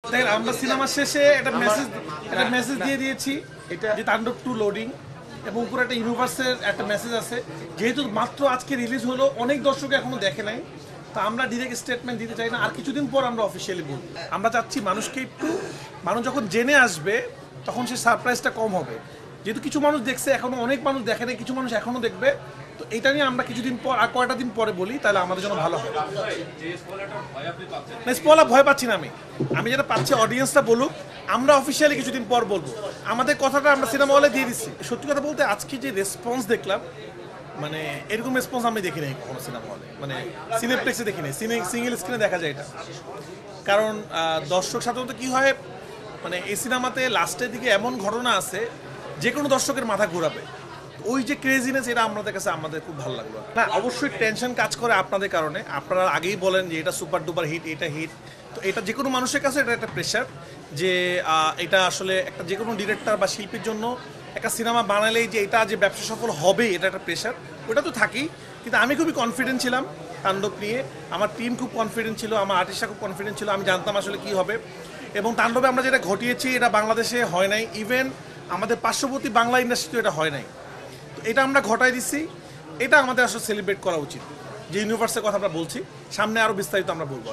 দেখেন আমরা সিনেমা শেষে একটা মেসেজ দিয়ে দিয়েছি এটা যে তাণ্ডব 2 লোডিং এবং উপরে একটা ইউনিভার্সের একটা মেসেজ আছে। যেহেতু মাত্র আজকে রিলিজ হলো, অনেক দর্শক এখনো দেখে নাই, তা আমরা ডিরেক্ট স্টেটমেন্ট দিতে চাই না। আর কিছুদিন পর আমরা অফিসিয়ালি বলব। আমরা চাচ্ছি মানুষকে একটু, মানুষ যখন জেনে আসবে তখন সে সারপ্রাইজটা কম হবে। যেহেতু কিছু মানুষ দেখছে, এখনো অনেক মানুষ দেখে নাই, কিছু মানুষ এখনো দেখবে। তো এটা নিয়ে আমরা কিছুদিন পর আর কয়টা দিন পরে বলি, তাহলে আমাদের জন্য ভালো হয়। না, স্পয়লার ভয় পাচ্ছি না আমি যেটা পাচ্ছি অডিয়েন্সটা বলুক, আমরা অফিসিয়ালি কিছুদিন পর বলবো। আমাদের কথাটা আমরা সিনেমা হলে দিয়ে দিচ্ছি। সত্যি কথা বলতে আজকে যে রেসপন্স দেখলাম, মানে এরকম রেসপন্স আমি দেখি নাই কখনো সিনেমা হলে, মানে সিনেপ্লেক্সে দেখি নাই, সিঙ্গেল স্ক্রিনে দেখা যায় এটা। কারণ দর্শক সাধারণত কি হয়, মানে এই সিনেমাতে লাস্টের দিকে এমন ঘটনা আছে যে কোনো দর্শকের মাথা ঘোরাবে। ওই যে ক্রেজিনেস, এটা আমাদের কাছে আমাদের খুব ভালো লাগলো। না, অবশ্যই টেনশন কাজ করে আপনাদের কারণে। আপনারা আগেই বলেন যে এটা সুপার ডুপার হিট, এটা হিট। তো এটা যে কোনো মানুষের কাছে এটা একটা প্রেশার যে এটা আসলে একটা যে কোনো ডিরেক্টর বা শিল্পীর জন্য একটা সিনেমা বানালেই যে এটা যে ব্যবসা সফল হবে, এটা একটা প্রেশার। ওটা তো থাকেই, কিন্তু আমি খুবই কনফিডেন্ট ছিলাম তাণ্ডব নিয়ে। আমার টিম খুব কনফিডেন্ট ছিল, আমার আর্টিস্টরা খুব কনফিডেন্ট ছিল। আমি জানতাম আসলে কী হবে। এবং তাণ্ডবে আমরা যেটা ঘটিয়েছি এটা বাংলাদেশে হয় নাই, ইভেন আমাদের পার্শ্ববর্তী বাংলা ইন্ডাস্ট্রিতেও এটা হয় নাই। তো এটা আমরা ঘটাই দিচ্ছি, এটা আমাদের আসলে সেলিব্রেট করা উচিত। যে ইউনিভার্সের কথা আমরা বলছি, সামনে আরও বিস্তারিত আমরা বলবো।